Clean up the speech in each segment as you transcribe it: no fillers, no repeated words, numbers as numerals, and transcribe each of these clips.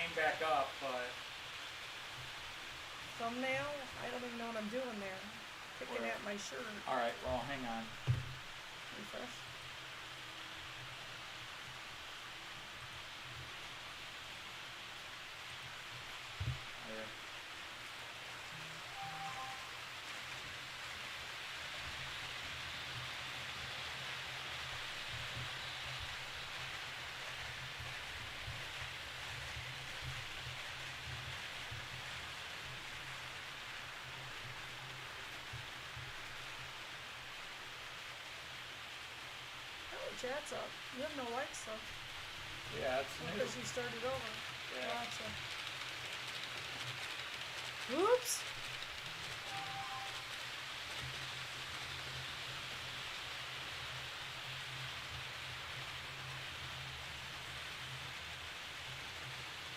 came back up, but Thumbnail? I don't even know what I'm doing there. Picking Where? at my shirt. all right. Well, hang on. Refresh. There. Oh, chat's up. You have no likes though. Yeah, it's new. Because you started over. Yeah. Gotcha. Oops.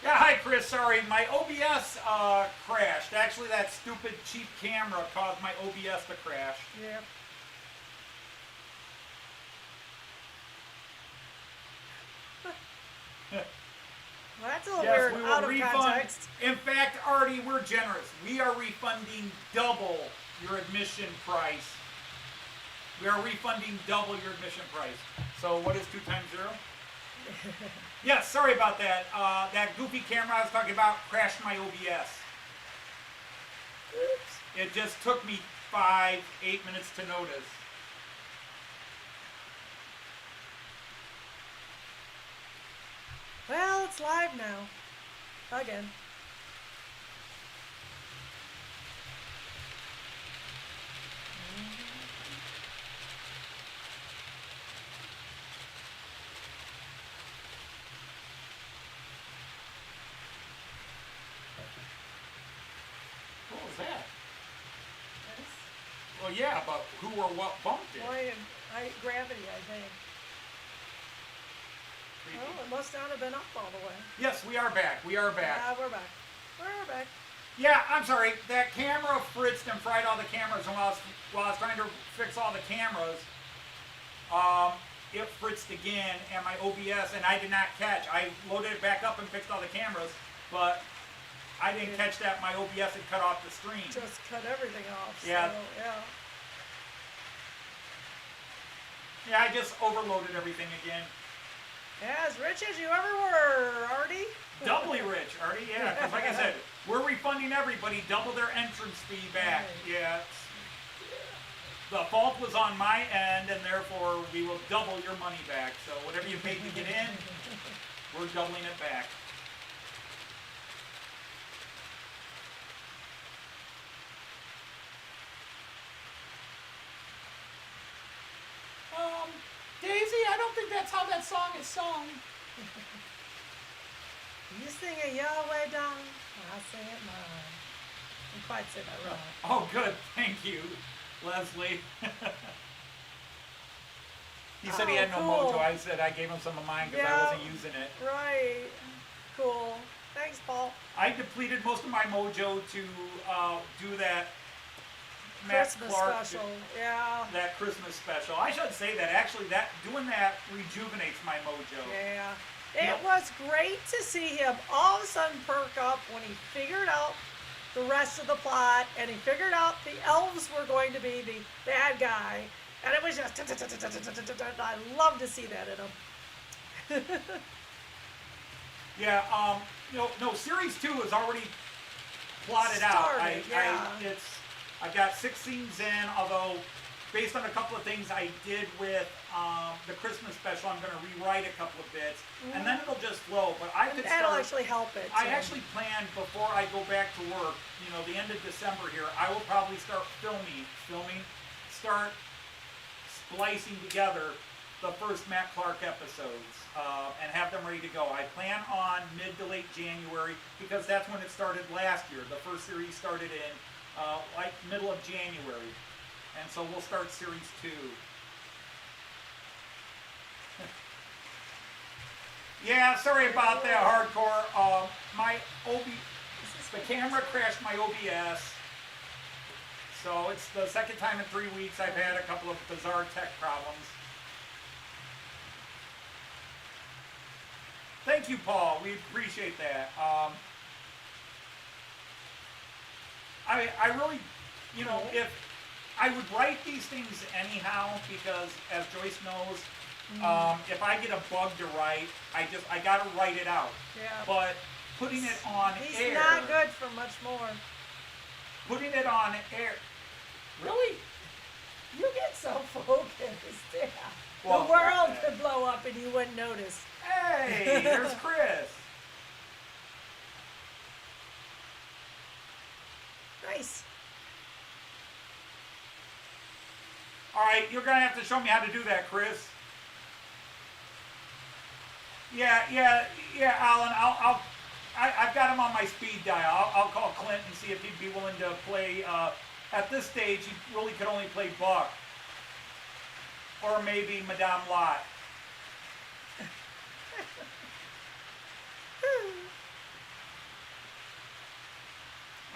Yeah, hi Chris. Sorry, my OBS crashed. Actually, that stupid cheap camera caused my OBS to crash. Yeah. Well, that's a little Yes, weird we will out of refund. context. In fact, Artie, we're generous. We are refunding double your admission price. We are refunding double your admission price. So what is 2 times 0? Yes, sorry about that. That goofy camera I was talking about crashed my OBS. Oops. It just took me 5, 8 minutes to notice. Well, it's live now. Again. What was that? Yes. Well, yeah, but who or what bumped it? Boy, gravity, I think. Creepy. Oh, it must not have been up all the way. Yes, we are back. We are back. Yeah, we're back. We're back. Yeah, I'm sorry. That camera fritzed and fried all the cameras, and while I was trying to fix all the cameras, it fritzed again, and my OBS, and I did not catch. I loaded it back up and fixed all the cameras, but I didn't catch that my OBS had cut off the stream. Just cut everything off. Yeah. So, yeah. Yeah, I just overloaded everything again. As rich as you ever were, Artie. Doubly rich, Artie. Yeah, because like I said, we're refunding everybody double their entrance fee back. Right. Yeah. The fault was on my end, and therefore we will double your money back. So whatever you paid to get in, we're doubling it back. Daisy, I don't think that's how that song is sung. You sing it your way down, I sing it mine. I'm quite say that wrong. Oh, good. Thank you, Leslie. He said he had no cool. mojo. I said I gave him some of mine because I Yeah. wasn't using it. Right. Cool. Thanks, Paul. I depleted most of my mojo to do that Matt Christmas Clark, special. Yeah. that Christmas special. I should say that actually doing that rejuvenates my mojo. Yeah. It Yep. was great to see him all of a sudden perk up when he figured out the rest of the plot and he figured out the elves were going to be the bad guy. And it was just, I love to see that in him. Yeah, no, series 2 is already plotted out. Started, I've got 6 scenes in, although based on a couple of things I did with the Christmas special, I'm going to rewrite a couple of bits, and then it'll just flow. But I could That'll start. actually help it. I actually planned before I go back to work, the end of December here, I will probably start start splicing together the first Matt Clark episodes and have them ready to go. I plan on mid to late January because that's when it started last year. The first series started in like middle of January. And so we'll start series 2. Yeah, sorry about that, hardcore. The camera crashed my OBS. So it's the second time in 3 weeks I've had a couple of bizarre tech problems. Thank you, Paul. We appreciate that. I really, if I would write these things anyhow, because as Joyce knows, if I get a bug to write, I gotta write it out. Yeah. But putting it on He's air. not good for much more. Putting it on air. Really? You get so focused. Yeah. Well, the world could blow up and you wouldn't notice. Hey, there's Chris. Nice. All right, you're gonna have to show me how to do that, Chris. Yeah, Alan. I've got him on my speed dial. I'll call Clint and see if he'd be willing to play. At this stage, he really could only play Buck, or maybe Madame Lot.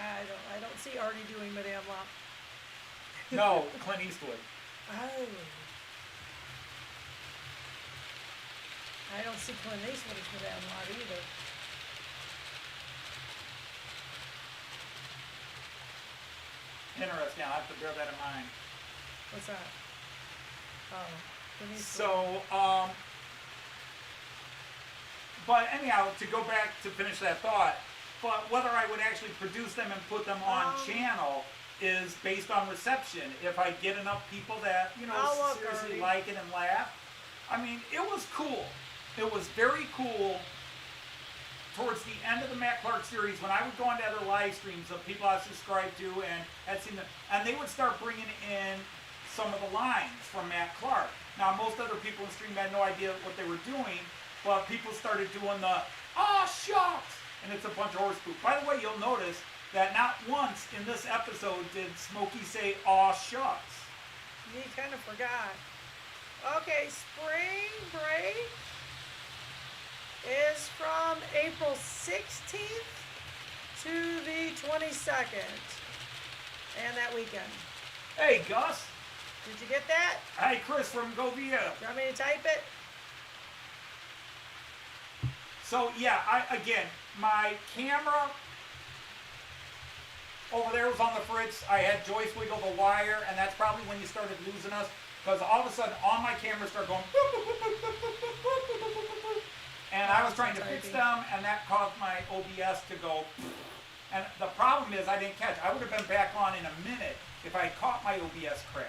I don't see Artie doing Madame Lot. No, Clint Eastwood. Oh. I don't see Clint Eastwood as Madame Lot either. Interesting. I'll have to bear that in mind. What's that? Oh, Clint Eastwood. So, but anyhow, to go back to finish that thought, but whether I would actually produce them and put them on channel is based on reception. If I get enough people that, seriously like it and laugh. I mean, it was cool. It was very cool towards the end of the Matt Clark series when I would go onto other live streams of people I subscribed to and had seen them, and they would start bringing in some of the lines from Matt Clark. Now, most other people in stream had no idea what they were doing, but people started doing the, shucks, and it's a bunch of horse poop. By the way, you'll notice that not once in this episode did Smokey say, aw, shucks. He kind of forgot. Okay, spring break is from April 16th to the 22nd. And that weekend. Hey, Gus. Did you get that? Hi, Chris from Govia. Do you want me to type it? So, yeah, my camera over there was on the fritz. I had Joyce wiggle the wire, and that's probably when you started losing us, because all of a sudden on my camera started going and I was trying to fix them, and that caused my OBS to go. And the problem is I didn't catch. I would have been back on in a minute if I had caught my OBS crash.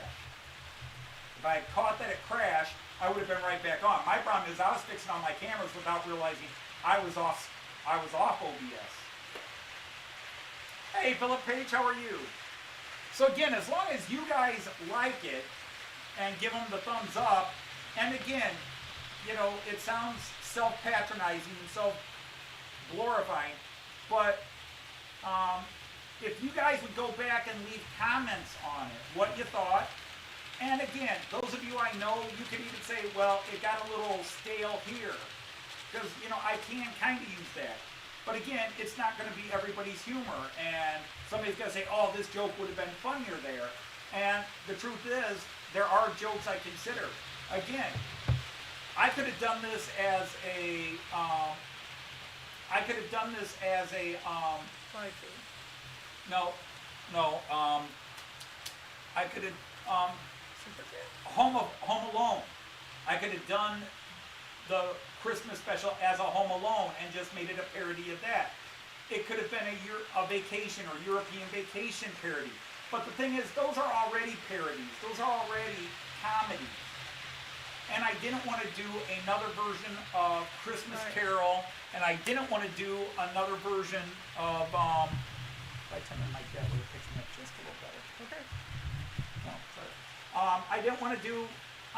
If I had caught that it crashed, I would have been right back on. My problem is I was fixing on my cameras without realizing I was off OBS. Hey, Philip Page, how are you? So again, as long as you guys like it and give them the thumbs up, and again, it sounds self-patronizing and self-glorifying, but if you guys would go back and leave comments on it, what you thought, and again, those of you I know, you could even say, well, it got a little stale here, because, I can kind of use that. But again, it's not going to be everybody's humor, and somebody's going to say, oh, this joke would have been funnier there. And the truth is, there are jokes I consider. Again, I could have done this as a, I could have done this as a, I could have, Home Alone. I could have done the Christmas special as a Home Alone and just made it a parody of that. It could have been a vacation or European vacation parody. But the thing is, those are already parodies. Those are already comedies. And I didn't want to do another version of Christmas Carol, and I didn't want to do another version of, if I turn the mic that way, it picks me up just a little better. Okay. No, sorry. I didn't want to do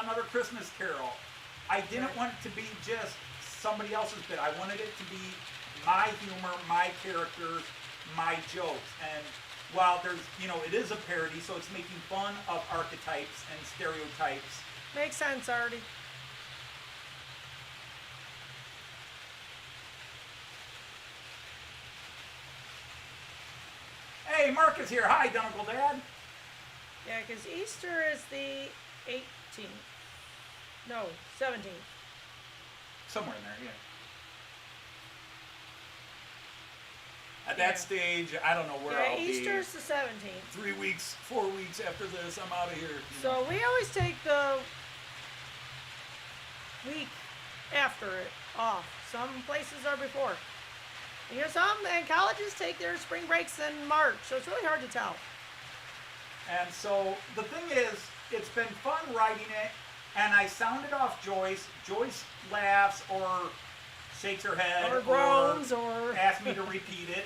another Christmas Carol. I didn't want it to be just somebody else's bit. I wanted it to be my humor, my characters, my jokes. And while there's, it is a parody, so it's making fun of archetypes and stereotypes. Makes sense, Artie. Hey, Mark is here. Hi, Uncle Dad. Yeah, because Easter is the 18th. No, 17th. Somewhere in there, yeah. At that stage, I don't know where I'll Easter's the 17th. 3 weeks, 4 weeks after this, I'm out of here. So we always take the week after it off. Some places are before. Some and colleges take their spring breaks in March, so it's really hard to tell. And so the thing is, it's been fun writing it, and I sounded off Joyce. Joyce laughs or shakes her head or groans or asks me to repeat it.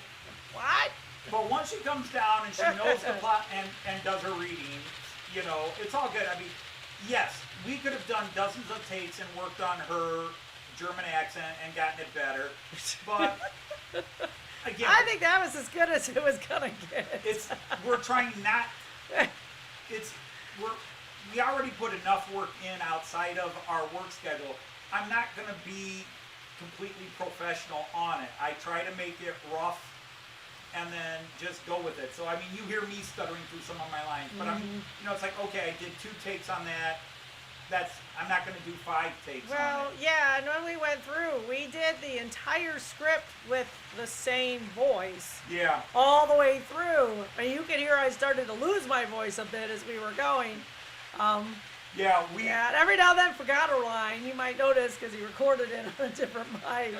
What? But once she comes down and she knows the plot and does her reading, it's all good. I mean, yes, we could have done dozens of takes and worked on her German accent and gotten it better. But again, I think that was as good as it was gonna get. We're trying not. We already put enough work in outside of our work schedule. I'm not gonna be completely professional on it. I try to make it rough and then just go with it. So I mean, you hear me stuttering through some of my lines, but it's like, okay, I did 2 takes on that. I'm not going to do 5 takes on it. Well, yeah, and when we went through, we did the entire script with the same voice. Yeah. All the way through. And you can hear I started to lose my voice a bit as we were going. Yeah, and every now and then forgot a line. You might notice because he recorded it on a different mic.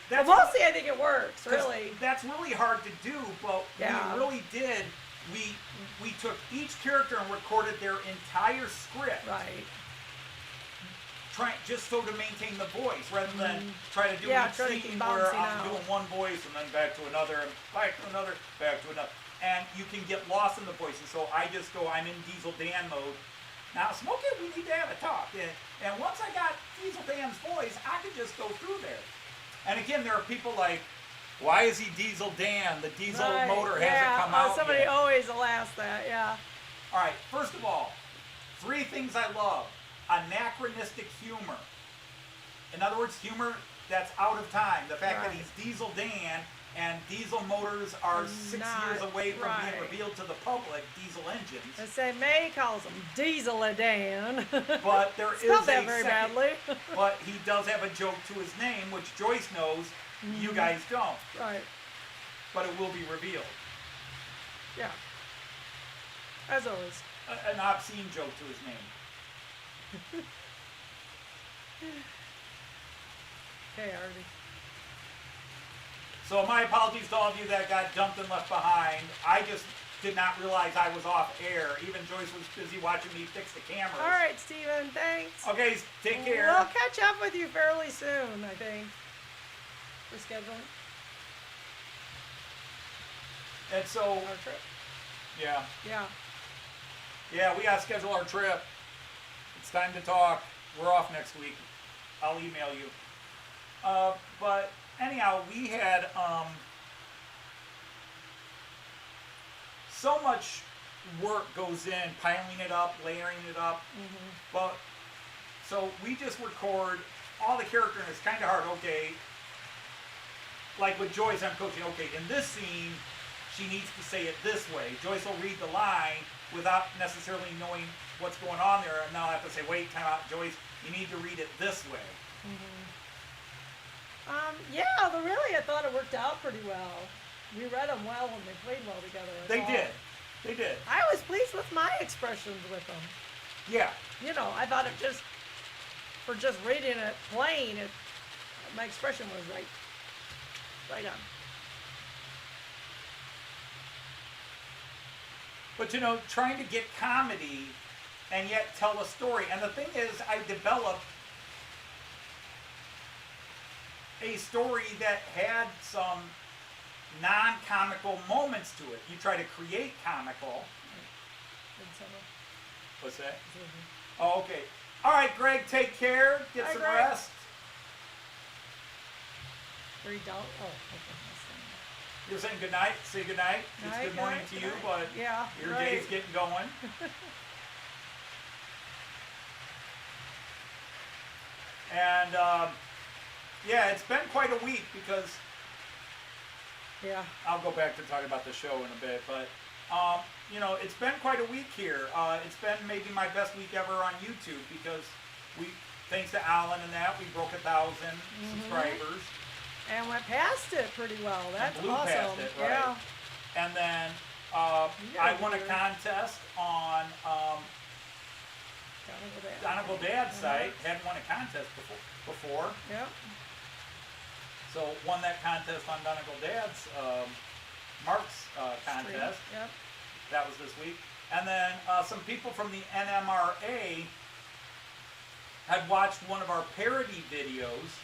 But mostly I think it works, really. That's really hard to do, but we really did. We took each character and recorded their entire script. Right. Just so to maintain the voice, rather than try to do each scene where I'm doing one voice and then back to another and back to another, back to another. And you can get lost in the voices. So I just go, I'm in Diesel Dan mode. Now, Smokey, we need to have a talk. And once I got Diesel Dan's voice, I could just go through there. And again, there are people like, why is he Diesel Dan? The diesel motor hasn't come out somebody yet. always will ask that, yeah. All right, first of all, 3 things I love. Anachronistic humor. In other words, humor that's out of time. The fact that he's Diesel Dan and diesel motors are 6 years away from being revealed to the public, diesel engines. I say May calls him Diesel Dan. But there is not that very badly. But he does have a joke to his name, which Joyce knows, you guys don't. Right. But it will be revealed. Yeah. As always. An obscene joke to his name. Okay, Artie. So my apologies to all of you that got dumped and left behind. I just did not realize I was off air. Even Joyce was busy watching me fix the cameras. All right, Steven, thanks. Okay, take care. We'll catch up with you fairly soon, I think, for scheduling. And so... Our trip. Yeah. Yeah. Yeah, we got to schedule our trip. It's time to talk. We're off next week. I'll email you. But anyhow, we had so much work goes in, piling it up, layering it up. But so we just record all the character, and it's kind of hard. Okay, like with Joyce, I'm coaching. Okay, in this scene, she needs to say it this way. Joyce will read the line without necessarily knowing what's going on there, and now I have to say, wait, time out, Joyce, you need to read it this way. Yeah, really, I thought it worked out pretty well. We read them well and they played well together. They did. I was pleased with my expressions with them. Yeah. I thought for just reading it plain, my expression was right on. But trying to get comedy and yet tell a story. And the thing is, I developed a story that had some non-comical moments to it. You try to create comical. What's that? Oh, okay. All right, Greg, take care. Get some rest. Where you don't? Oh, okay. You're saying good night. Say good night. It's good morning to you, but your day's getting going. And yeah, it's been quite a week because I'll go back to talk about the show in a bit, but it's been quite a week here. It's been maybe my best week ever on YouTube because thanks to Alan and that, we broke 1,000 subscribers. And went past it pretty well. That's blew awesome. past it, right. Yeah. And then You I gotta won a do it. contest on Donegal Dad's site. Hadn't won a contest before. Yep. So won that contest on Donegal Dad's Mark's contest. Yep. That was this week. And then some people from the NMRA had watched one of our parody videos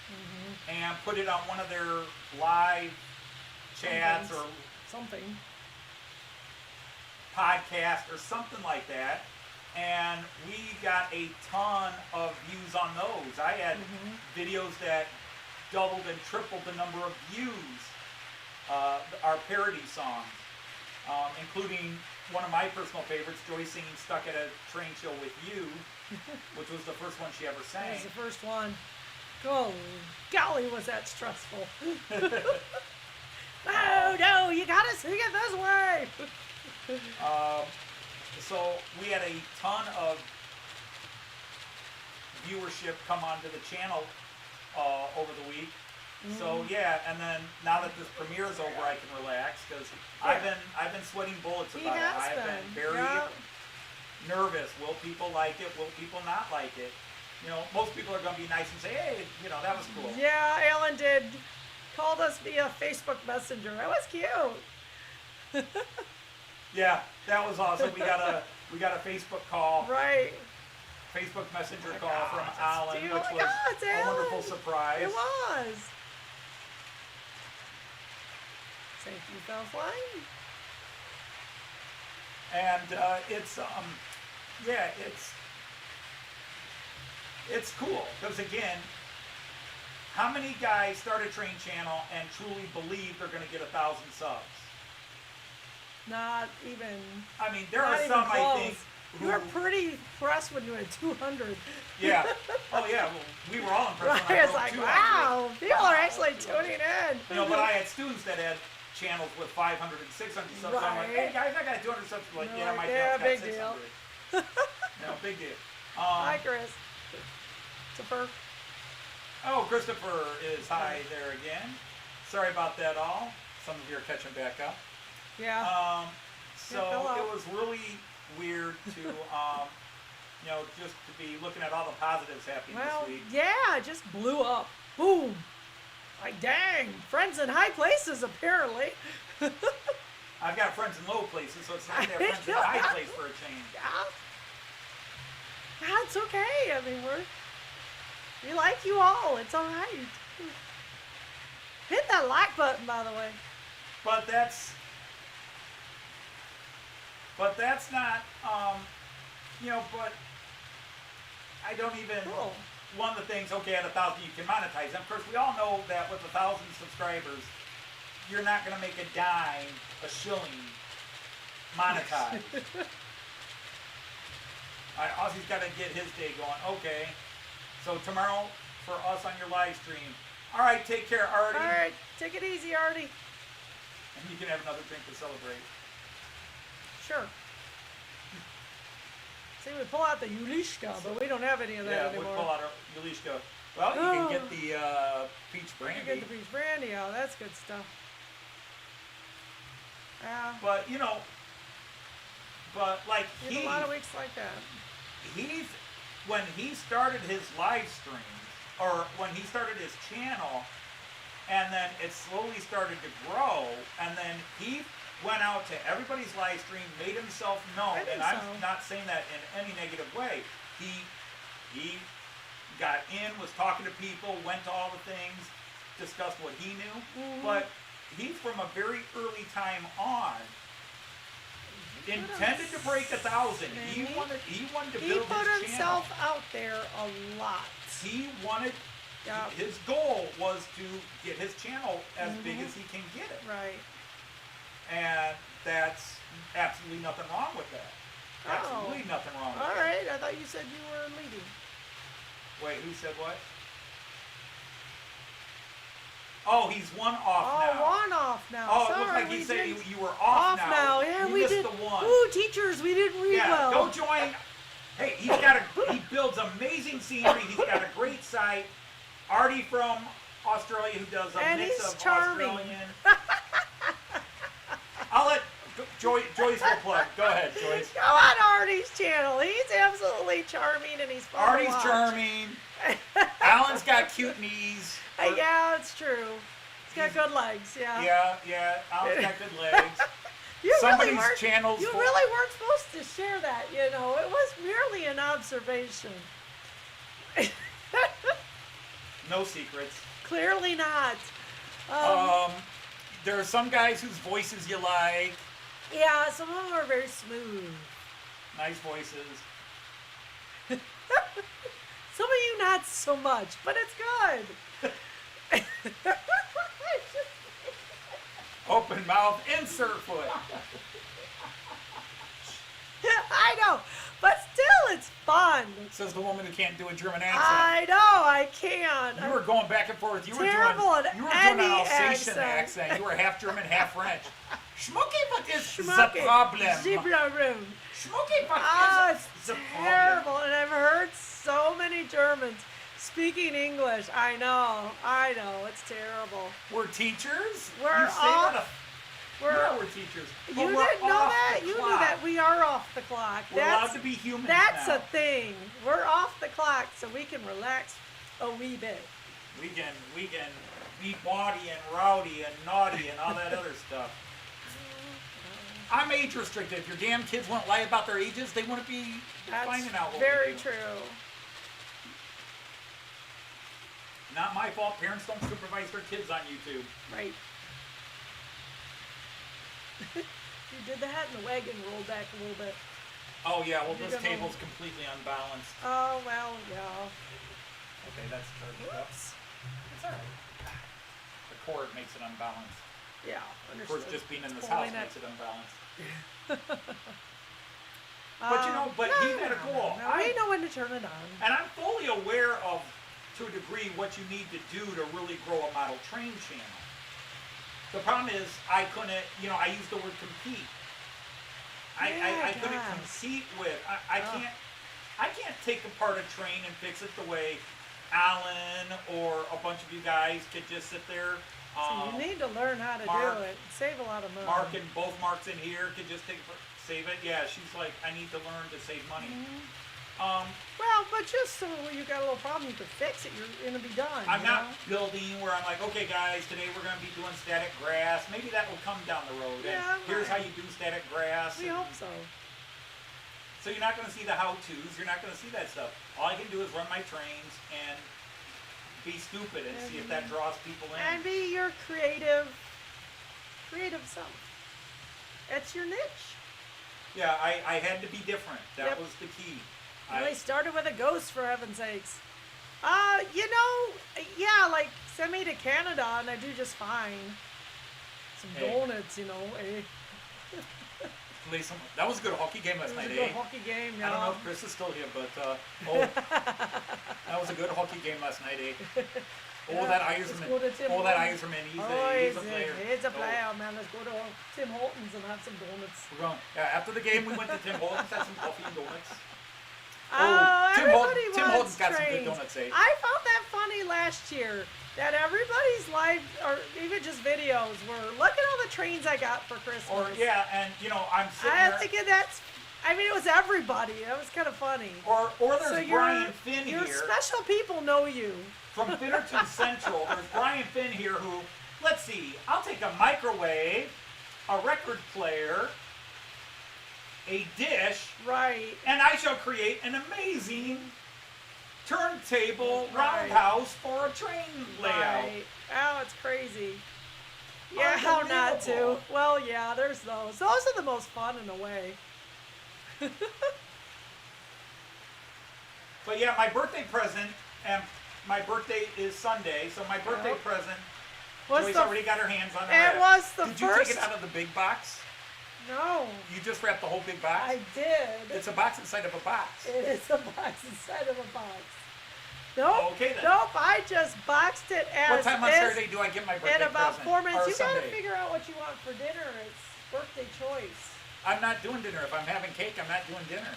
and put it on one of their live chats or something. podcast or something like that. And we got a ton of views on those. I had videos that doubled and tripled the number of views, our parody songs, including one of my personal favorites, Joy singing Stuck at a Train Show with You, which was the first one she ever sang. That was the first one. Oh, golly, was that stressful. No, you gotta sing it this way. So we had a ton of viewership come onto the channel over the week. So yeah, and then now that this premiere is over, I can relax because I've been sweating bullets about it. I've been very nervous. Will people like it? Will people not like it? You know, most people are going to be nice and say, hey, you know, that was cool. Yeah, Alan called us via Facebook Messenger. That was cute. Yeah, that was awesome. We got a Facebook call. Right. Facebook Messenger call from Alan, which was a wonderful surprise. It was. Thank you, Flying. And it's cool because again, how many guys start a train channel and truly believe they're going to get 1,000 subs? Not even. I mean, there are some I think. You were pretty impressed when you had 200. Yeah. Oh yeah. Well, we were all impressed. Right. It's like, wow, people are actually tuning in. You know, but I had students that had channels with 500 and 600 subs. Right. So I'm like, hey guys, I got 200 subs. Like, yeah, my yeah, channel's got big deal. 600. No, big deal. Hi, Chris. Christopher. Oh, Christopher is hi there again. Sorry about that all. Some of you are catching back up. Yeah. So it was really weird to, you know, just to be looking at all the positives happening this week. Yeah, it just blew up. Boom. Like, dang, friends in high places, apparently. I've got friends in low places, so it's nice to have friends in high place for a change. Yeah. That's okay. I mean, we like you all. It's all right. Hit that like button, by the way. But that's not, you know, but I don't even, one of the things, okay, at 1,000 you can monetize. And of course, we all know that with 1,000 subscribers, you're not going to make a dime, a shilling monetized. All right, Ozzy's got to get his day going. Okay, so tomorrow for us on your live stream. All right, take care, Artie. All right, take it easy, Artie. And you can have another drink to celebrate. Sure. See, we pull out the Yulishka, but we don't have any of that anymore. Yeah, we pull out our Yulishka. Well, you can get the peach brandy. You can get the peach brandy, oh, that's good stuff. But, you know, like a lot of weeks like that. When he started his live streams, or when he started his channel, and then it slowly started to grow, and then he went out to everybody's live stream, made himself known, and I'm not saying that in any negative way. He got in, was talking to people, went to all the things, discussed what he knew, but he from a very early time on intended to break 1,000. He wanted to build his channel. He put himself out there a lot. He wanted. His goal was to get his channel as big as he can get it. Right. And that's absolutely nothing wrong with that. Absolutely nothing wrong with that. All right. I thought you said you were leading. Wait, who said what? Oh, he's one off now. Oh, one off now. Oh, sorry, it looked like he said you were off now. Yeah, you we missed did. the one. Ooh, teachers, we didn't read well. Go join. Hey, he builds amazing scenery. He's got a great site. Artie from Australia who does a And mix he's of charming. Australian. I'll let Joyce will plug. Go ahead, Joyce. Go on Artie's channel. He's absolutely charming and he's fun to Artie's watch. charming. Alan's got cute knees. Yeah, it's true. He's got good legs. Yeah. Yeah. Alan's got good legs. Somebody's channel's You really weren't supposed to share that. You know, it was merely an observation. No secrets. Clearly not. There are some guys whose voices you like. Yeah, some of them are very smooth. Nice voices. Some of you not so much, but it's good. Open mouth, insert foot. I know, but still it's fun. Says the woman who can't do a German accent. I know, I can. You were going back and forth. You were doing any an Alsatian accent. accent. You were half German, half French. Schmucky, but is the Schmucky. problem. The problem. Schmucky, but Oh, is it's the terrible, problem. and I've heard so many Germans speaking English. I know, it's terrible. We're teachers? We're you say off. that we're teachers. You But didn't we're know off that? the You knew clock. that. We are off the clock. We're allowed to be humans That's now. a thing. We're off the clock, so we can relax a wee bit. We can be bawdy and rowdy and naughty and all that other stuff. I'm age restricted. If your damn kids won't lie about their ages, they wouldn't be finding out what very we do. true. Not my fault. Parents don't supervise their kids on YouTube. Right. You did that and the wagon rolled back a little bit. Oh yeah, well this You're gonna- table's completely unbalanced. Oh, well, yeah. Okay, that's charged up. Whoops. It's alright. The cord makes it unbalanced. Yeah, Of course, understood. just being in this Pulling house it. makes it unbalanced. But you know, he had a goal. No, we know when to turn it on. And I'm fully aware of, to a degree, what you need to do to really grow a model train channel. The problem is, I couldn't, I used the word compete. I couldn't compete with, I can't take apart a train and fix it the way Alan or a bunch of you guys could just sit there. So you need to learn how to Mark- do it. Save a lot of money. Mark and both Marks in here could just save it. Yeah, she's like, I need to learn to save money. Well, but just so you got a little problem, you could fix it. You're gonna be done. I'm you not know? building where I'm like, okay guys, today we're going to be doing static grass. Maybe that will come down the road. And Yeah, here's how right. you do static grass. We and- hope so. So you're not going to see the how-tos. You're not going to see that stuff. All I can do is run my trains and be stupid and see if that draws people in. And be your creative self. That's your niche. Yeah, I had to be different. That Yep. was the key. They started with a ghost, for heaven's sakes. Yeah, like, send me to Canada and I do just fine. Some Hey. donuts, That was a good hockey game It last was a night, good eh? hockey game, I don't know if Chris is still here, but that was a good hockey game last night, eh? Oh, that Irishman! Let's go to Tim Oh, that Hortons. Irishman! He's He's a player. He's a Oh. player, man. Let's go to Tim Hortons and have some donuts. We're going. After the game, we went to Tim Hortons, had some coffee and donuts. Tim Tim Hortons got some good trains. donuts, eh? I found that funny last year that everybody's live or even just videos were look at all the trains I got for Christmas. Or yeah, and I'm sitting I there. think it was everybody. That was kind of funny. Or there's So Brian Finn your here special people know you. from Finnerton Central. There's Brian Finn here who, let's see, I'll take a microwave, a record player, a dish, Right. and I shall create an amazing turntable Right. roundhouse for a train layout. Right. Oh, it's crazy. Yeah, how not to? Unbelievable. Well, yeah, there's those. Those are the most fun in a way. But yeah, my birthday present, and my birthday is Sunday, so my birthday Yep. present, What's Joyce the already got her hands on it. It was the Did you first. take it out of the big box? No, You just wrapped the whole big box? I did. It's a box inside of a box. It is a box inside of a box. Nope. Okay then. Nope. I just boxed it as What time on is. Saturday do I get my birthday In about present? 4 minutes, Or you gotta Sunday? figure out what you want for dinner. It's birthday choice. I'm not doing dinner. If I'm having cake, I'm not doing dinner.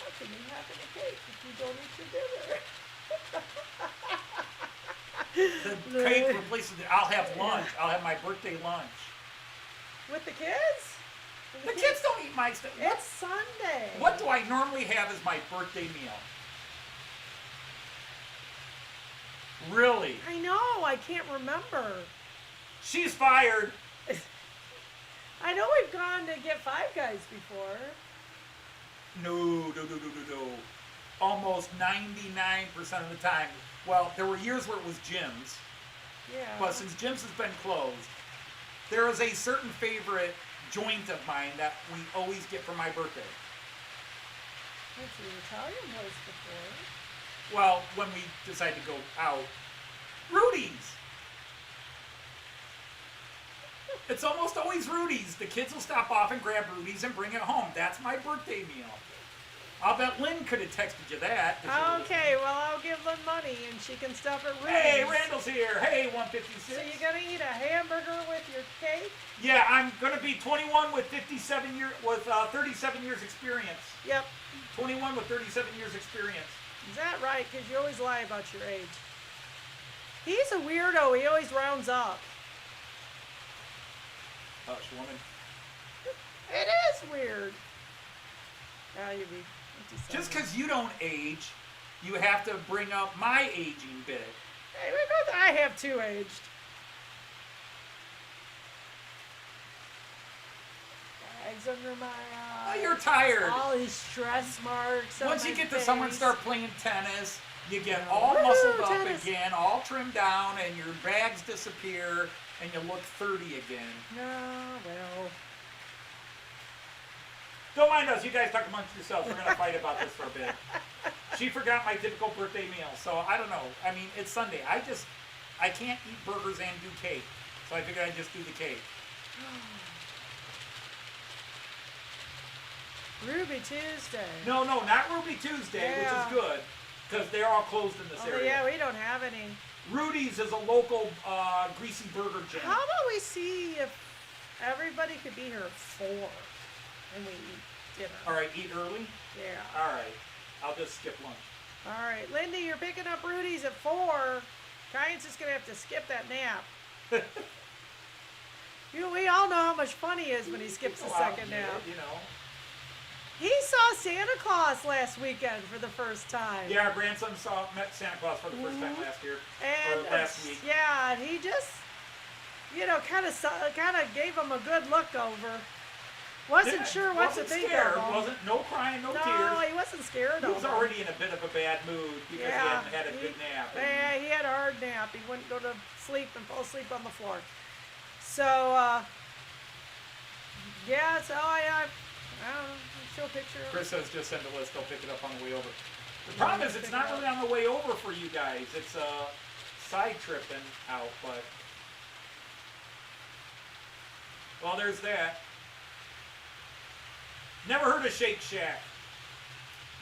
How can you have a cake if you don't eat your dinner? The cake replaces it. I'll have lunch. I'll have my birthday lunch. With the kids? The kids don't eat my stuff. It's Sunday. What do I normally have as my birthday meal? Really? I know. I can't remember. She's fired. I know we've gone to get Five Guys before. No. Almost 99% of the time. Well, there were years where it was Jim's. Yeah. But since Jim's has been closed, there is a certain favorite joint of mine that we always get for my birthday. Went to the Italian place before. Well, when we decide to go out, Rudy's. It's almost always Rudy's. The kids will stop off and grab Rudy's and bring it home. That's my birthday meal. I'll bet Lynn could have texted you that. Okay, well, I'll give Lynn money and she can stuff it Rudy's. Hey, Randall's here. Hey, 156. So you gonna eat a hamburger with your cake? Yeah, I'm gonna be 21 with 37 years experience. Yep. 21 with 37 years experience. Is that right? Because you always lie about your age. He's a weirdo. He always rounds up. Hush, woman. It is weird. Now you be 57. Just because you don't age, you have to bring up my aging bit. Hey, I have two aged. Bags under my eyes. Oh, you're tired. All these stress marks. Once on you my get to face. someone start playing tennis, you get all Woo, muscled up tennis. again, all trimmed down, and your bags disappear, and you look 30 again. No, well. Don't mind us. You guys talk amongst yourselves. We're going to fight about this for a bit. She forgot my typical birthday meal, so I don't know. I mean, it's Sunday. I can't eat burgers and do cake, so I figured I'd just do the cake. Ruby Tuesday. No, not Ruby Tuesday, Yeah. which is good, because they're all closed in this Oh, area. yeah, we don't have any. Rudy's is a local greasy burger joint. How about we see if everybody could be here at 4 and we eat dinner? All right, eat early? Yeah. All right. I'll just skip lunch. All right, Lindy, you're picking up Rudy's at 4. Kyan's just going to have to skip that nap. We all know how much fun he is when he skips the Go out second and get nap. it, you know. He saw Santa Claus last weekend for the first time. Yeah, our grandson met Santa Claus for the first time last year. And or last week. Yeah, and he just, kind of gave him a good look over. Wasn't sure what to think scared. of him. Wasn't no crying, no No, tears. he wasn't scared He of was him. already in a bit of a bad mood because he hadn't had a good nap. Yeah, he had a hard nap. He wouldn't go to sleep and fall asleep on the floor. So, yeah, so I don't know, show a picture of Chris says just send a list. I'll pick it up on the way over. The problem is it's not really on the way over for you guys. It's side tripping out, but well, there's that. Never heard of Shake Shack.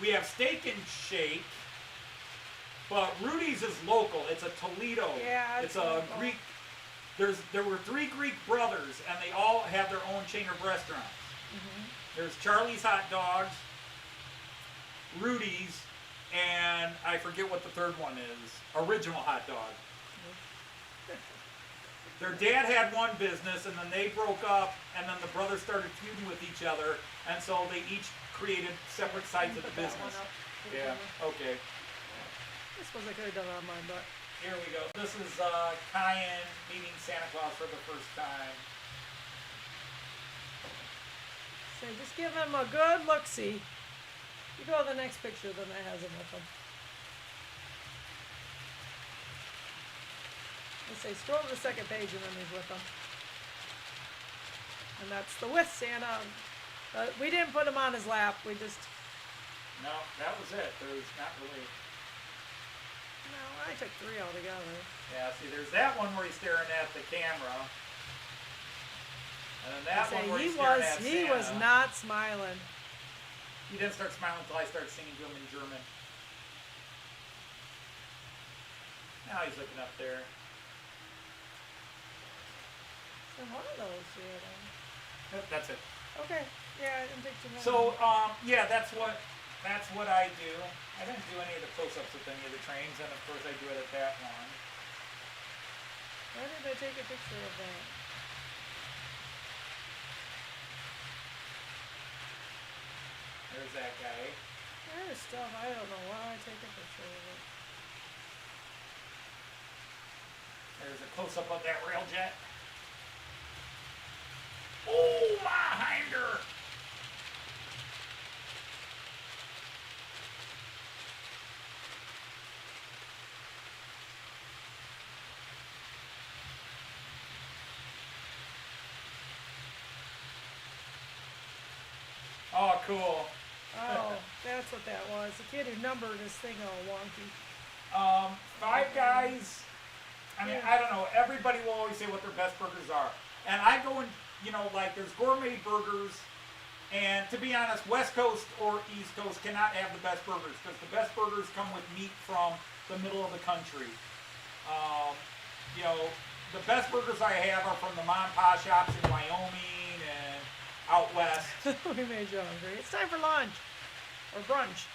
We have Steak and Shake, but Rudy's is local. It's a Toledo. Yeah, it's a local. Greek. There were 3 Greek brothers, and they all have their own chain of restaurants. There's Charlie's Hot Dogs, Rudy's, and I forget what the third one is. Original Hot Dog. Their dad had one business, and then they broke up, and then the brothers started feuding with each other, and so they each created separate sides of the Put that business. one up. Yeah, okay. I suppose I could have done it on mine, but Here we go. This is Cayenne meeting Santa Claus for the first time. so just give him a good look-see. You go to the next picture, then that has him with him. Let's say scroll to the second page and then he's with them. And that's the with Santa. We didn't put him on his lap. We just. No, that was it. There's not really. No, I took 3 altogether. Yeah, see, there's that one where he's staring at the camera. And then that one where he's staring at Santa. He was not smiling. He didn't start smiling until I started singing to him in German. Now he's looking up there. So one of those here then. Yep, that's it. Okay. Yeah, I didn't think too much. So, yeah, that's what I do. I didn't do any of the close-ups with any of the trains, and of course I do it at that one. Why did I take a picture of that? There's that guy. There's stuff. I don't know why I take a picture of it. There's a close-up of that railjet. Oh, my hinder! Oh, cool. Oh, that's what that was. The kid who numbered his thing all wonky. Five Guys. I mean, I don't know. Everybody will always say what their best burgers are. And I go and, like there's gourmet burgers. And to be honest, West Coast or East Coast cannot have the best burgers because the best burgers come with meat from the middle of the country. The best burgers I have are from the mom and pop shops in Wyoming and out west. We made you hungry. It's time for lunch or brunch.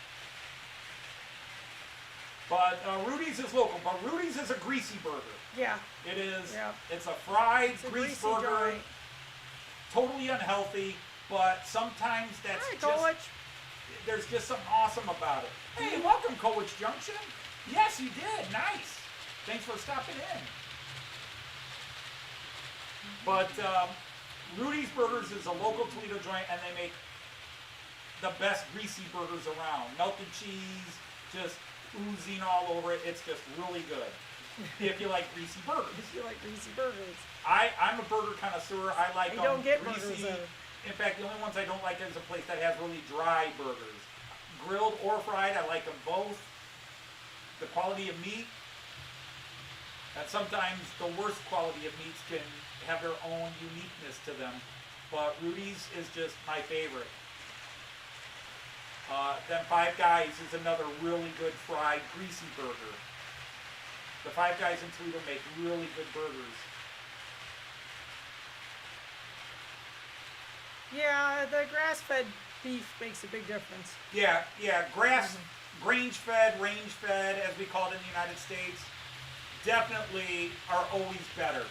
But Rudy's is local. But Rudy's is a greasy burger. Yeah. It is. Yeah. It's a fried It's a grease greasy burger. joint. Totally unhealthy, but sometimes that's Hi, just. Coach. There's just something awesome about it. Hey, welcome, Colwich Junction. Yes, you did. Nice. Thanks for stopping in. But Rudy's Burgers is a local Toledo joint, and they make the best greasy burgers around. Melted cheese, just oozing all over it. It's just really good. If you like greasy burgers. If you like greasy burgers. I'm a burger connoisseur. I like You don't get greasy. burgers, In fact, the only ones I don't like is a place that has really dry burgers. Grilled or fried, I like them both. The quality of meat, and sometimes the worst quality of meats can have their own uniqueness to them. But Rudy's is just my favorite. Then Five Guys is another really good fried, greasy burger. The Five Guys in Toledo make really good burgers. Yeah, the grass-fed beef makes a big difference. Yeah, range-fed, as we call it in the United States, definitely are always better.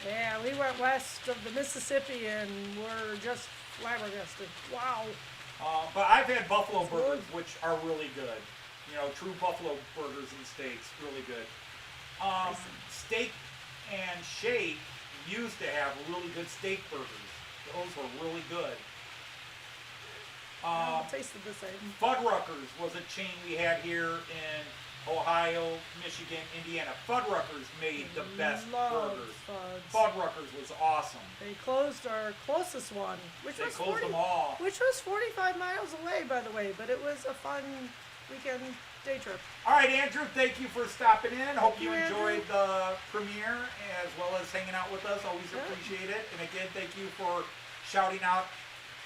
Yeah, we went west of the Mississippi and we're just flabbergasted. Wow. But I've had buffalo It's burgers, good. which are really good. True buffalo burgers and steaks, really good. Steak and Shake used to have really good steak burgers. Those were really good. It tasted the same. Fuddruckers was a chain we had here in Ohio, Michigan, Indiana. Fuddruckers made the best Love burgers. Fuds. Fuddruckers was awesome. They closed our closest one, They closed them all. which was 45 miles away, by the way, but it was a fun weekend day trip. All right, Andrew, thank you for stopping in. Hope you you, enjoyed the premiere as well as hanging out with us. Always Yeah. appreciate it. And again, thank you for shouting out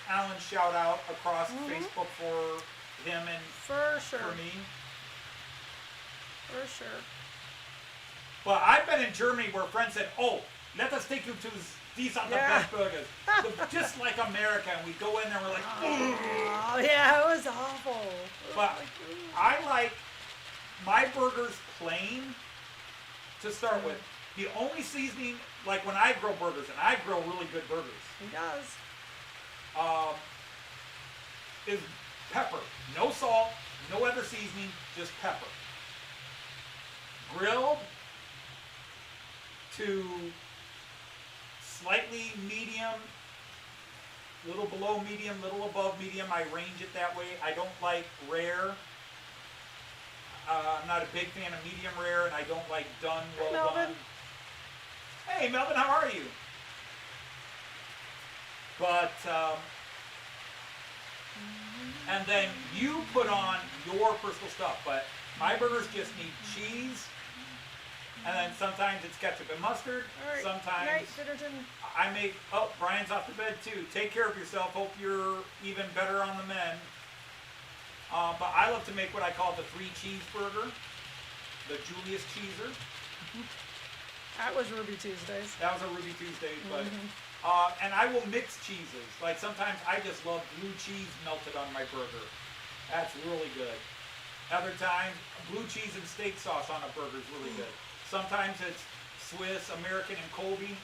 Alan's shout out across Facebook for him and For sure. for me. For sure. But I've been in Germany where friends said, "Oh, let us take you to these are the Yeah. best burgers." Just like America, and we go in there and we're like, "Ugh." Oh, yeah, it was awful. It was But like, ooh. I like my burgers plain to start with. The only seasoning, like when I grill burgers, and I grill really good burgers, He does. is pepper. No salt, no other seasoning, just pepper. Grilled to slightly medium, little below medium, little above medium. I range it that way. I don't like rare. I'm not a big fan of medium rare, and I don't like done, well Melvin. done. Hey, Melvin, how are you? But, and then you put on your personal stuff, but my burgers just need cheese, and then sometimes it's ketchup and mustard, All right. sometimes Night, Bitterton. I make, oh, Brian's off to bed too. Take care of yourself, hope you're even better on the mend. But I love to make what I call the 3 cheeseburger, the Julius Cheeser. That was Ruby Tuesdays. That was a Ruby Tuesday, but and I will mix cheeses. Like sometimes I just love blue cheese melted on my burger. That's really good. Other times, blue cheese and steak sauce on a burger is really good. Sometimes it's Swiss, American, and Colby.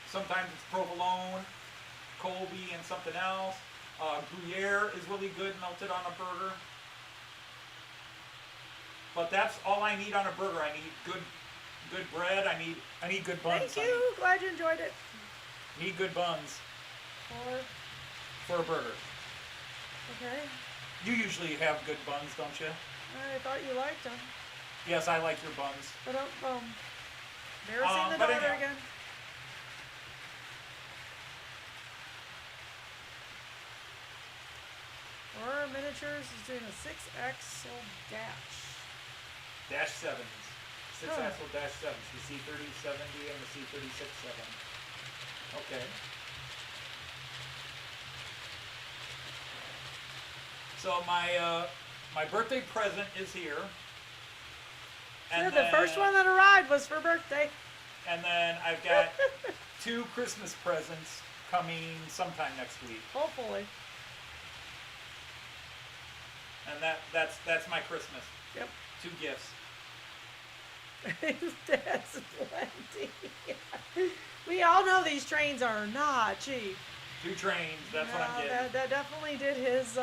Sometimes it's provolone, Colby, and something else. Gruyere is really good melted on a burger. But that's all I need on a burger. I need good bread. I need good buns. Thank you. Glad you enjoyed it. Need good buns for a burger. Okay. You usually have good buns, don't you? I thought you liked them. Yes, I like your buns. But embarrassing the but daughter anyhow. again. Aurora Miniatures is doing a 6-axle dash. Dash 7s. 6 Oh. axle dash 7s. The C3070 and the C3670. Okay. So my birthday present is here. Sure, the first one that arrived was for birthday. And then I've got 2 Christmas presents coming sometime next week. Hopefully. And that's my Christmas. Yep. 2 gifts. That's plenty. We all know these trains are not cheap. 2 trains, that's what I'm getting. That definitely did his,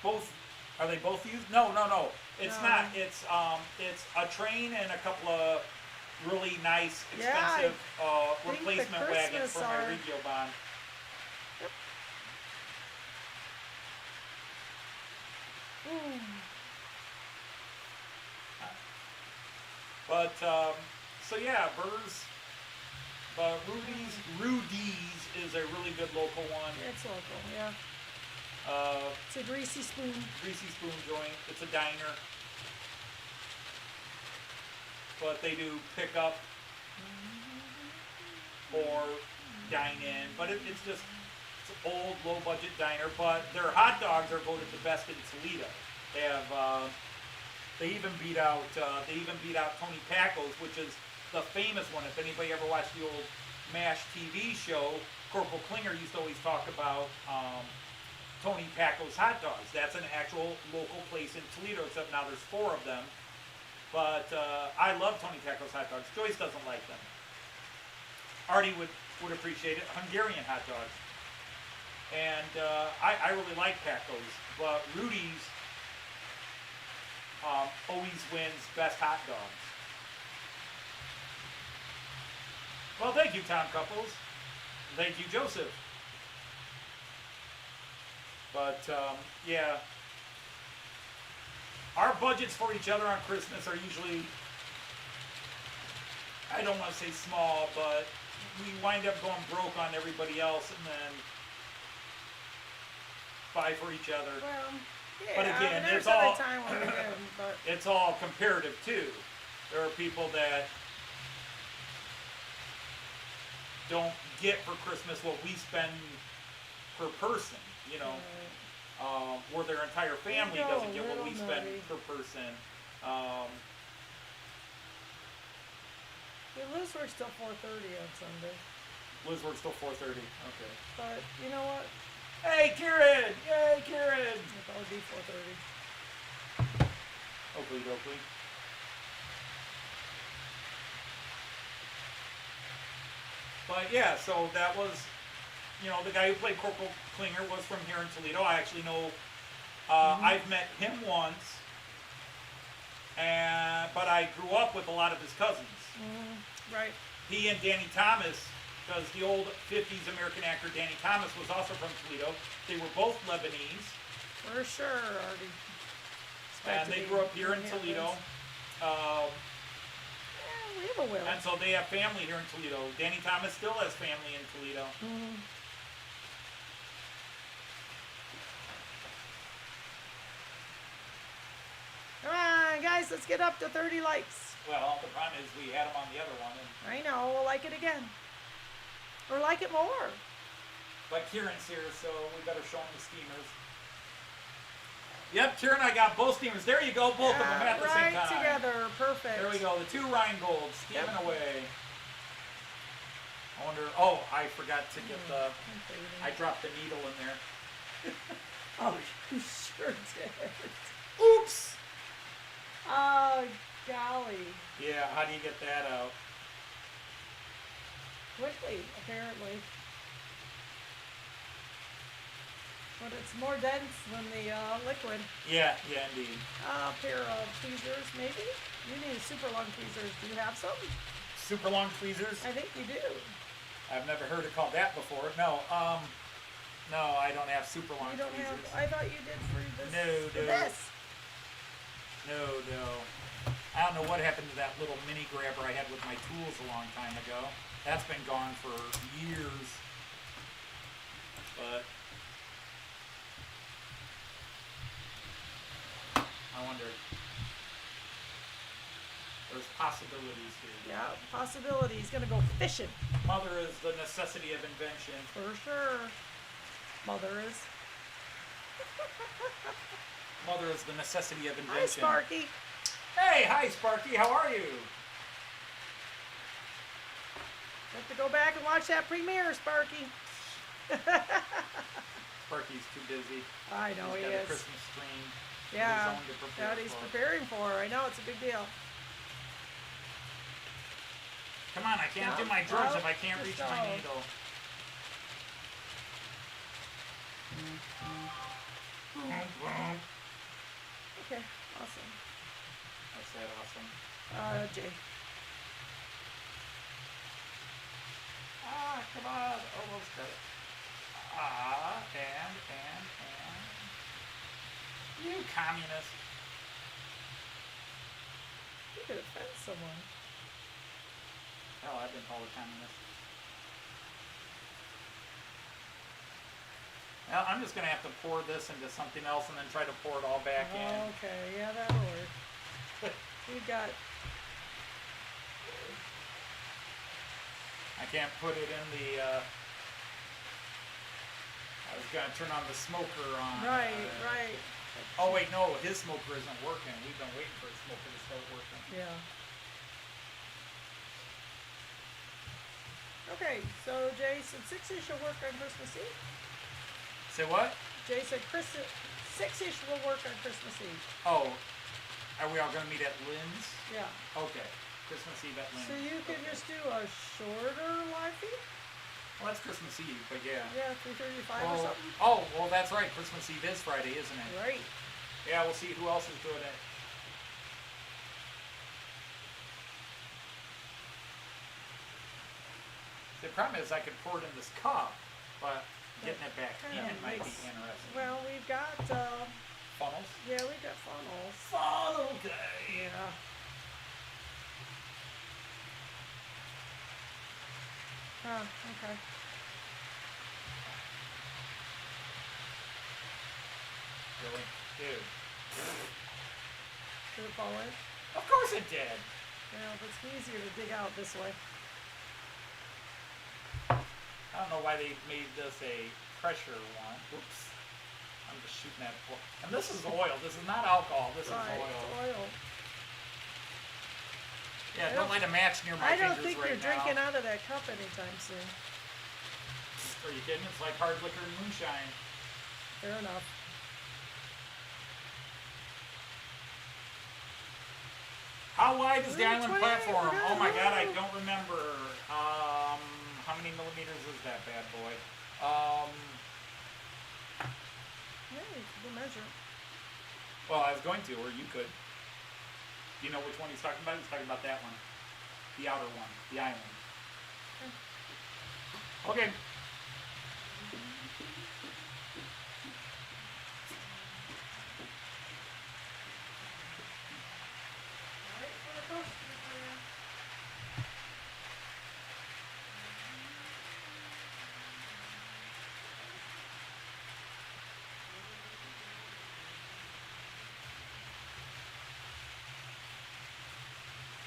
Both, are they both used? No. It's No. not. It's a train and a couple of really nice, Yeah, expensive think the replacement wagons Christmas for my are- regio bond. Yep. Ooh. But so yeah, burgers. But Rudy's is a really good local one. It's local, yeah. It's a greasy spoon. Greasy spoon joint. It's a diner. But they do pick up or dine in. But it's just it's an old, low budget diner. But their hot dogs are voted the best in Toledo. They have they even beat out Tony Packo's, which is the famous one. If anybody ever watched the old MASH TV show, Corporal Klinger used to always talk about Tony Packo's hot dogs. That's an actual local place in Toledo, except now there's 4 of them. But I love Tony Packo's hot dogs. Joyce doesn't like them. Artie would appreciate it. Hungarian hot dogs. And I really like Packo's. But Rudy's always wins best hot dogs. Well, thank you, Tom Couples. Thank you, Joseph. But, yeah. Our budgets for each other on Christmas are usually, I don't want to say small, but we wind up going broke on everybody else and then buy for each other. Well, yeah. But again, there's it's all- a time when we didn't, but It's all comparative too. There are people that don't get for Christmas what we spend per person, you know, or their entire family go, doesn't get what we little spend nutty. per person. Liz works till 4:30 on Sunday. Liz works till 4:30. Okay. But you know what? Hey, Kieran! Yay, Kieran! It'll probably be 4:30. Oakley dokley. But yeah, so that was, you know, the guy who played Corporal Klinger was from here in Toledo. I actually know, I've met him once, but I grew up with a lot of his cousins. Right. He and Danny Thomas, because the old 50s American actor Danny Thomas was also from Toledo. They were both Lebanese. For sure, Artie. And they grew up here in Toledo. Yeah, we have a will. And so they have family here in Toledo. Danny Thomas still has family in Toledo. Come on, guys, let's get up to 30 likes. Well, the problem is we had him on the other one. I know, we'll like it again. Or like it more. But Kieran's here, so we better show him the steamers. Yep, Kieran, I got both steamers. There you go, both of them at the same time. Right together, perfect. There we go, the 2 Rheingold steaming away. I wonder, oh, I forgot to get I dropped the needle in there. Oh, you sure did. Oops! Golly. Yeah, how do you get that out? Quickly, apparently. But it's more dense than the liquid. Yeah, indeed. A pair of tweezers, maybe? You need super long tweezers. Do you have some? Super long tweezers? I think you do. I've never heard it called that before. No, no, I don't have super long You don't tweezers. have. I thought you did for this. No. For this. No. I don't know what happened to that little mini grabber I had with my tools a long time ago. That's been gone for years. But I wonder. There's possibilities here. Yeah, possibilities. Gonna go fishing. Mother is the necessity of invention. For sure. Mother is. Mother is the necessity of invention. Hi, Sparky. Hey, hi, Sparky. How are you? Have to go back and watch that premiere, Sparky. Sparky's too busy. I know He's he got a is. Christmas tree. Yeah, His own to prepare that he's for. preparing for. I know it's a big deal. Come on, I can't No, do my drawers no, if I can't just reach my don't. needle. Okay, awesome. That's that awesome. Jay. Come on, almost got it. And. You communist. You could offend someone. Hell, I've been called a communist. Well, I'm just gonna have to pour this into something else and then try to pour it all back in. Okay, yeah, that'll work. We've got. I can't put it in the, I was gonna turn on the smoker on. Right. Oh wait, no, his smoker isn't working. We've been waiting for his smoker to start working. Yeah. Okay, so Jay said 6-ish will work on Christmas Eve. Say what? Jay said 6-ish will work on Christmas Eve. Oh, are we all gonna meet at Lynn's? Yeah. Okay, Christmas Eve at Lynn's. So you can Okay. just do a shorter live feed? Well, that's Christmas Eve, but yeah. Yeah, 3:35 or something. Well, that's right. Christmas Eve is Friday, isn't it? Right. Yeah, we'll see who else is doing it. The problem is I could pour it in this cup, but getting it back Kinda in might be makes- interesting. Well, we've got, Funnels? yeah, we've got funnels. Funnel day! Yeah. Okay. Really? Dude. Did it fall in? Of course it did! Yeah, but it's easier to dig out this way. I don't know why they made this a pressure one. Whoops. I'm just shooting that. And this is oil. This is not alcohol. This Right, is it's oil. oil. Yeah, I don't don't- light a match near my I don't fingers think right you're drinking now. out of that cup anytime soon. Are you kidding? It's like hard liquor and moonshine. Fair enough. How wide is the Ooh, island 28, platform? we're Oh my god, I good. don't remember. How many millimeters is that bad boy? Yeah, you can measure. Well, I was going to, or you could. Do you know which one he's talking about? He's talking about that one. The outer one. The island. Okay.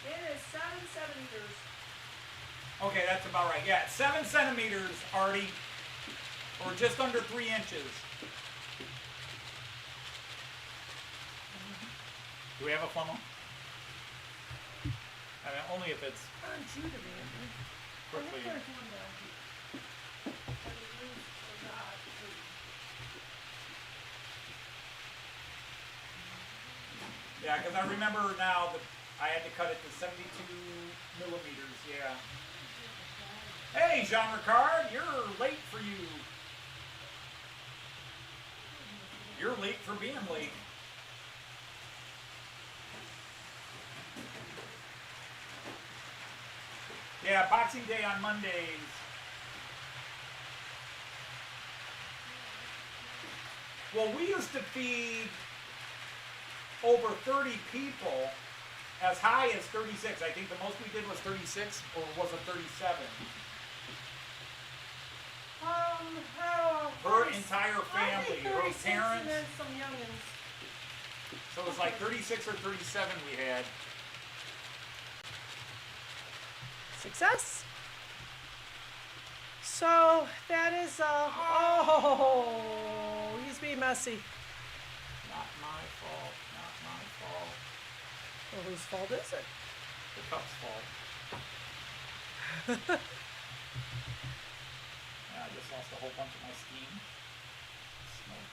It is 7 centimeters. Okay, that's about right. Yeah, 7 centimeters, Artie. Or just under 3 inches. Do we have a funnel? I mean, only if it's Aren't you to be in there? quickly. I think there's one down here. I really forgot to. Yeah, because I remember now that I had to cut it to 72 millimeters, yeah. Hey, Jean Ricard, you're late for you. You're late for being late. Yeah, Boxing Day on Mondays. Well, we used to feed over 30 people, as high as 36. I think the most we did was 36, or was it 37? Her entire family, her parents. And then some youngins. So it was like 36 or 37 we had. Success. So that is oh, he's being messy. Not my fault. Not my fault. Well, whose fault is it? The cup's fault. Yeah, I just lost a whole bunch of my steam. Smoke.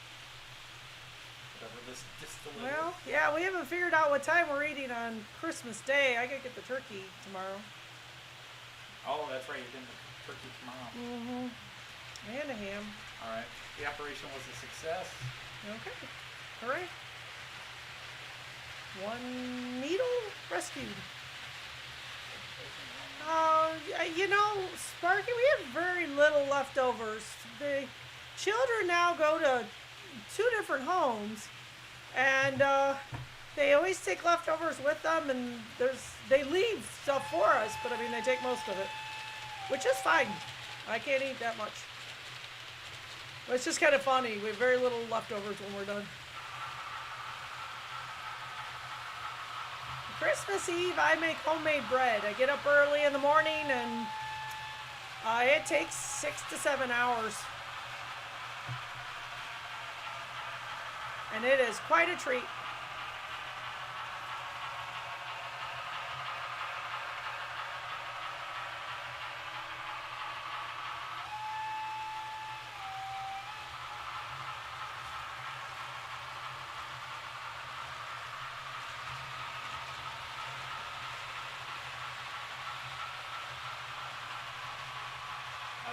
Whatever this distillate. Well, yeah, we haven't figured out what time we're eating on Christmas Day. I gotta get the turkey tomorrow. Oh, that's right. You're getting the turkey tomorrow. Mm-hmm. And a ham. All right. The operation was a success. Okay. All right. One needle rescued. You know, Sparky, we have very little leftovers. The children now go to 2 different homes, and they always take leftovers with them, and they leave stuff for us, but I mean, they take most of it, which is fine. I can't eat that much. But it's just kind of funny. We have very little leftovers when we're done. Christmas Eve, I make homemade bread. I get up early in the morning, and it takes 6 to 7 hours. And it is quite a treat.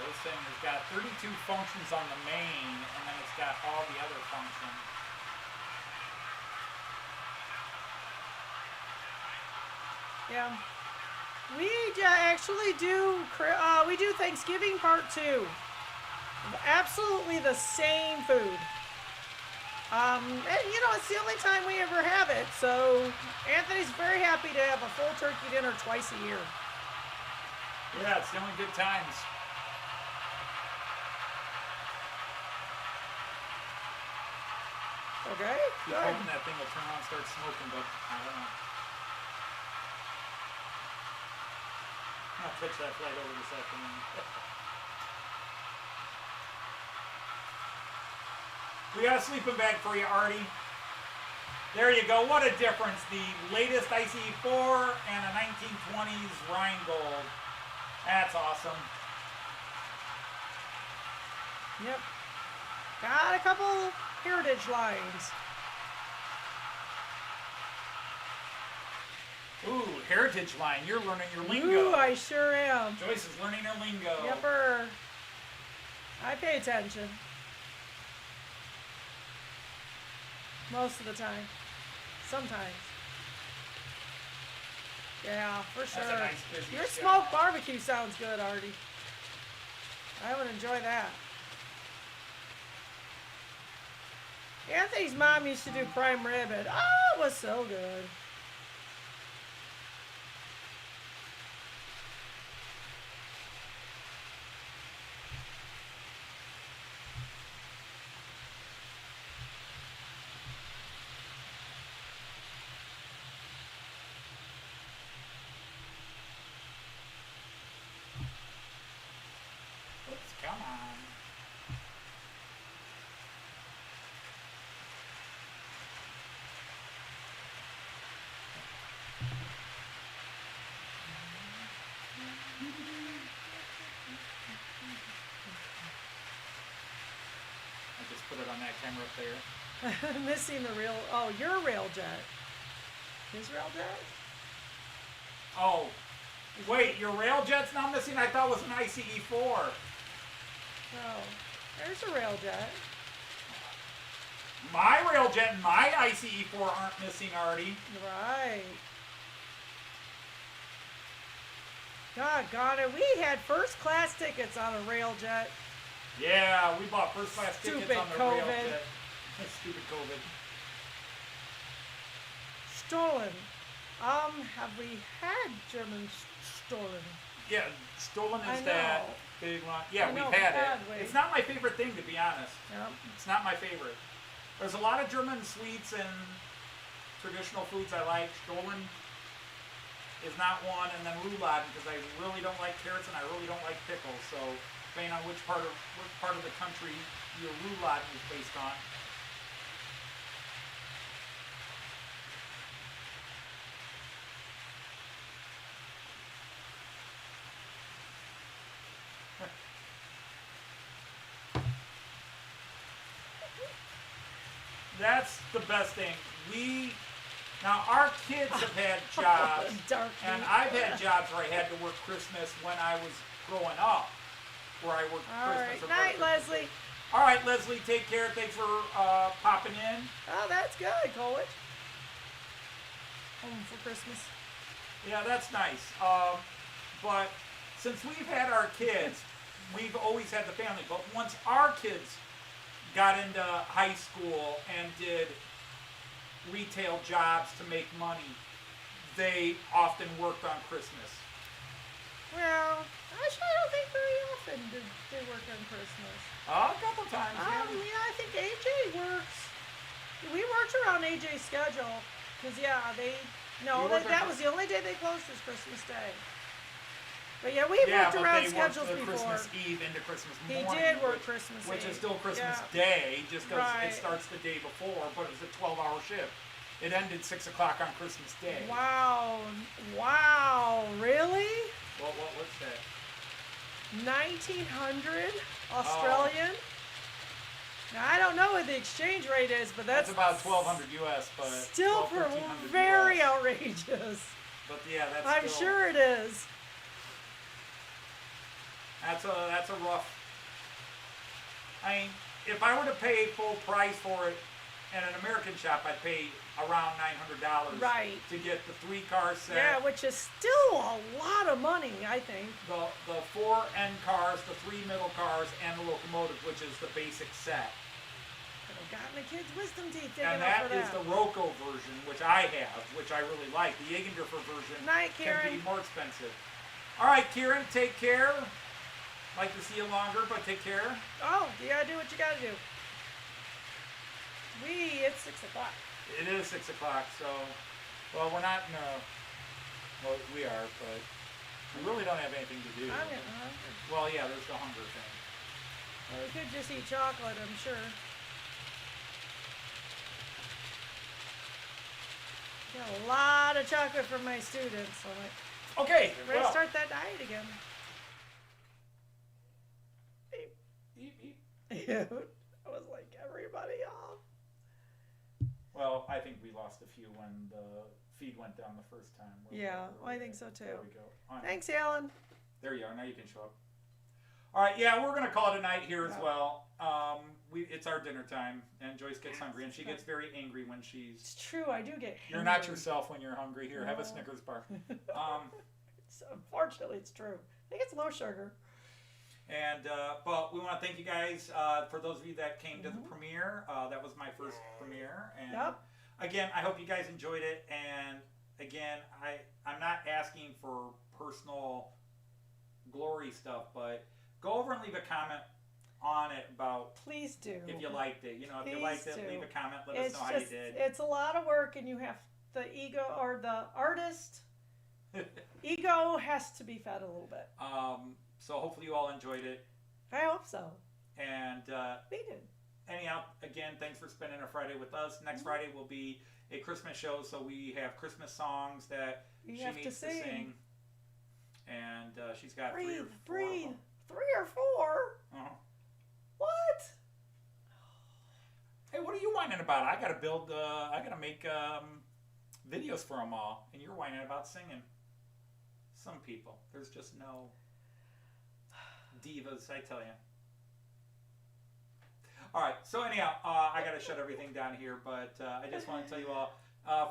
This thing has got 32 functions on the main, and then it's got all the other functions. Yeah. We actually do, we do Thanksgiving part 2. Absolutely the same food. And you know, it's the only time we ever have it, so Anthony's very happy to have a full turkey dinner twice a year. Yeah, it's the only good times. Okay, Keep good. hoping that thing will turn on and start smoking, but I don't know. I'll pitch that flight over this afternoon. We got a sleeping bag for you, Artie. There you go. What a difference. The latest ICE4 and a 1920s Rheingold. That's awesome. Yep. Got a couple heritage lines. Ooh, heritage line. You're learning your lingo. Ooh, I sure am. Joyce is learning her lingo. Yepper. I pay attention. Most of the time. Sometimes. Yeah, for sure. That's a nice busy Your show. smoked barbecue sounds good, Artie. I would enjoy that. Anthony's mom used to do prime rib, and oh, it was so good. Oops, come on. I just put it on that camera up there. Missing the real, oh, your rail jet. His rail jet? Oh, wait, your railjet's now missing? I thought it was an ICE-4. Oh, there's a railjet. My railjet and my ICE-4 aren't missing, Artie. Right. Doggone it, we had first class tickets on a railjet. Yeah, we bought first class tickets Stupid on the COVID. railjet. Stupid COVID. Stolen. Have we had German stolen? Yeah, stolen I is that know. big one. Yeah, I know, we've had bad it. way. It's not my favorite thing, to be honest. Yep. It's not my favorite. There's a lot of German sweets and traditional foods I like. Stolen is not one, and then rouladen, because I really don't like carrots and I really don't like pickles. So, depending on which part of the country your rouladen is based on. That's the best thing. Now our kids have had jobs, Dark and meat. I've had jobs where I had to work Christmas when I was growing up, where I worked All Christmas. right. Night, Leslie. All right, Leslie, take care. Thanks for popping in. Oh, that's good, Colwich. Home for Christmas. Yeah, that's nice. But since we've had our kids, we've always had the family. But once our kids got into high school and did retail jobs to make money, they often worked on Christmas. Well, actually, I don't think very often did they work on Christmas. A couple times, yeah. Yeah, I think AJ works. We worked around AJ's schedule, because that was the only day they closed was Christmas Day. But yeah, we worked around schedules the before. Christmas Eve into Christmas He morning. did work Christmas which Eve. is still Christmas Yeah. Day, just because Right. it starts the day before, but it was a 12-hour shift. It ended 6 o'clock on Christmas Day. Wow, really? What's that? 1900 Australian. Now I don't know what the exchange rate is, but that's about 1,200 US, but still 1,200 very US. outrageous. But yeah, that's I'm still, sure it is. That's a rough. I mean, if I were to pay full price for it in an American shop, I'd pay around $900 Right. to get the 3-car set. Yeah, which is still a lot of money, I think. The 4 end cars, the 3 middle cars, and the locomotive, which is the basic set. Could have gotten the kids' wisdom teeth taken And out for that is that. the Roco version, which I have, which I really like. The Jägendorfer version Night, can Karen. be more expensive. All right, Kieran, take care. Like to see you longer, but take care. Oh, you gotta do what you gotta do. It's 6 o'clock. It is 6 o'clock, so, well, we're not in a, well, we are, but we really don't have anything to do. I'm getting hungry. Well, yeah, there's the hunger thing. Well, we could just eat chocolate, I'm sure. Got a lot of chocolate from my students. So I'm like, Okay, ready to well, start that diet again. eep, eep. I was like, everybody off. Well, I think we lost a few when the feed went down the first time. Yeah, I think so too. There we go. On. Thanks, Alan. There you are. Now you can show up. All right, yeah, we're gonna call it a night here as well. It's our dinner time, and Joyce gets hungry, and she gets very angry when she's. It's true, I do get You're not yourself when you're hungry. Here, have a No. Snickers bar. Unfortunately, it's true. I think it's low sugar. And but we want to thank you guys for those of you that came to the premiere. That was my first premiere, and Yep. again, I hope you guys enjoyed it. And again, I'm not asking for personal glory stuff, but go over and leave a comment on it about Please do. if you liked it. You know, if you Please liked it, do. leave a comment. Let us know how you did. It's a lot of work, and you have the ego or the artist ego has to be fed a little bit. So hopefully you all enjoyed it. I hope so. And We did. anyhow, again, thanks for spending a Friday with us. Next Friday will be a Christmas show, so we have Christmas songs that You she have to needs to sing. sing. And she's got Breathe, 3 or 4 of breathe. them. 3 or 4? Uh-huh. What? Hey, what are you whining about? I gotta build. I gotta make videos for them all, and you're whining about singing. Some people. There's just no divas, I tell you. All right. So anyhow, I got to shut everything down here, but I just want to tell you all,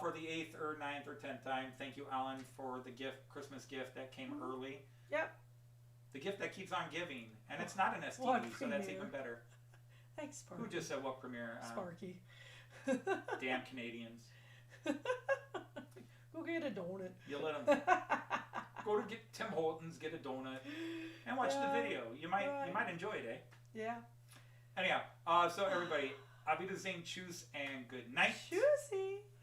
for the 8th or 9th or 10th time, thank you, Alan, for the Christmas gift that came early. Yep. The gift that keeps on giving, and it's not an STD, What so that's premiere? even better. Thanks, Sparky. Who just said what premiere? Sparky. Damn Canadians. Go get a donut. You let them go to get Tim Hortons, get a donut, and watch the video. You might enjoy it, eh? Yeah. Anyhow, so everybody, I'll be saying choose and good night. Choosy.